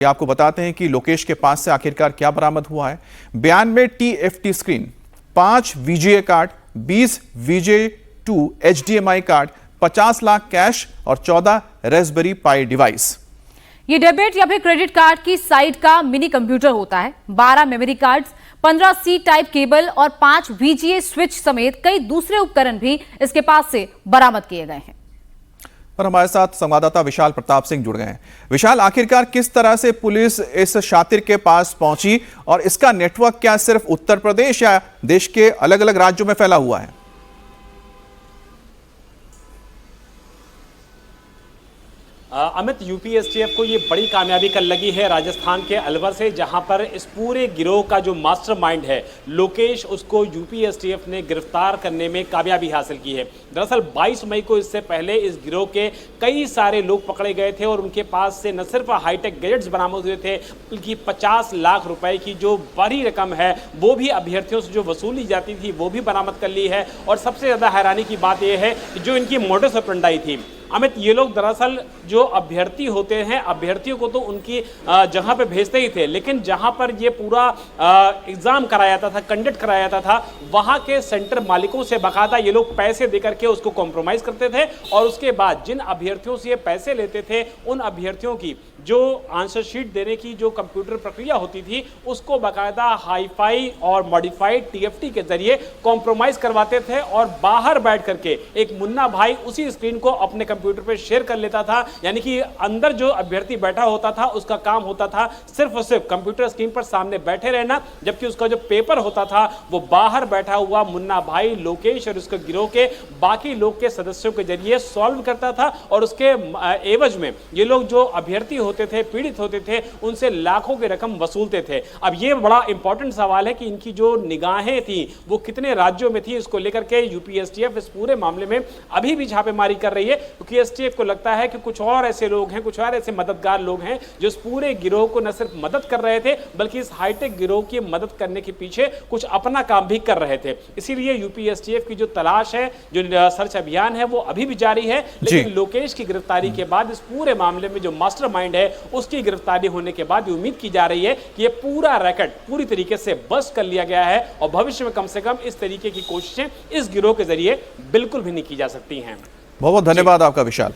आपको बताते हैं कि लोकेश के पास से आखिरकार क्या बरामद हुआ है। बयान में TFT screen, 5 VGA card, 20 VJ2 HDMI card, 50 lakh cash और 14 रेस्पबेरी पाई डिवाइस। ये डेबिट या फिर क्रेडिट कार्ड की साइड का मिनी कंप्यूटर होता है। 12 memory cards, 15 C type cable और 5 VGA स्विच समेत कई दूसरे उपकरण भी इसके पास से बरामद किए गए हैं। और हमारे साथ संवाददाता विशाल प्रताप सिंह जुड़ गए हैं। विशाल, आखिरकार किस तरह से पुलिस इस शातिर के पास पहुंची और इसका नेटवर्क क्या सिर्फ उत्तर प्रदेश या देश के अलग अलग राज्यों में फैला हुआ है? अमित, यूपीएसटीएफ को ये बड़ी कामयाबी कल लगी है राजस्थान के अलवर से, जहां पर इस पूरे गिरोह का जो मास्टरमाइंड है लोकेश, उसको यूपीएसटीएफ ने गिरफ्तार करने में कामयाबी हासिल की है। दरअसल 22 मई को इससे पहले इस गिरोह के कई सारे लोग पकड़े गए थे और उनके पास से न सिर्फ हाईटेक गैजेट्स बरामद हुए थे, बल्कि 50 लाख रुपए की जो बड़ी रकम है वो भी अभ्यर्थियों से जो वसूली जाती थी वो भी बरामद कर ली है। और सबसे ज़्यादा हैरानी की बात यह है कि जो इनकी मोडस ऑपरेंडी थी अमित, ये लोग दरअसल जो अभ्यर्थी होते हैं, अभ्यर्थियों को तो उनकी जहां पे भेजते ही थे, लेकिन जहां पर ये पूरा एग्जाम कराया जाता था, कंडक्ट कराया जाता था, वहां के सेंटर मालिकों से बकायदा ये लोग पैसे देकर के उसको कॉम्प्रोमाइज करते थे। और उसके बाद जिन अभ्यर्थियों से ये पैसे लेते थे, उन अभ्यर्थियों की जो आंसर शीट देने की जो कंप्यूटर प्रक्रिया होती थी उसको बकायदा हाईफाई और मॉडिफाइड TFT के जरिए कॉम्प्रोमाइज करवाते थे और बाहर बैठ करके एक मुन्ना भाई उसी स्क्रीन को अपने कंप्यूटर पे शेयर कर लेता था। यानी कि अंदर जो अभ्यर्थी बैठा होता था उसका काम होता था सिर्फ और सिर्फ कंप्यूटर स्क्रीन पर सामने बैठे रहना, जबकि उसका जो पेपर होता था वो बाहर बैठा हुआ मुन्ना भाई, लोकेश और उसके गिरोह के बाकी लोग के सदस्यों के जरिए सॉल्व करता था। और उसके एवज में ये लोग जो अभ्यर्थी होते थे, पीड़ित होते थे, उनसे लाखों की रकम वसूलते थे। अब ये बड़ा इंपॉर्टेंट सवाल है कि इनकी जो निगाहें थी वो कितने राज्यों में थी, इसको लेकर के यूपीएसटीएफ इस पूरे मामले में अभी भी छापेमारी कर रही है, क्योंकि एसटीएफ को लगता है कि कुछ और ऐसे लोग हैं, कुछ और ऐसे मददगार लोग हैं जो इस पूरे गिरोह को न सिर्फ मदद कर रहे थे बल्कि इस हाईटेक गिरोह की मदद करने के पीछे कुछ अपना काम भी कर रहे थे। इसीलिए यूपीएसटीएफ की जो तलाश है, जो सर्च अभियान है, वो अभी भी जारी है। लेकिन लोकेश की गिरफ्तारी के बाद इस पूरे मामले में जो मास्टरमाइंड है उसकी गिरफ्तारी होने के बाद उम्मीद की जा रही है कि यह पूरा रैकेट पूरी तरीके से बस्ट कर लिया गया है और भविष्य में कम से कम इस तरीके की कोशिशें इस गिरोह के जरिए बिल्कुल भी नहीं की जा सकती हैं। बहुत बहुत धन्यवाद आपका विशाल।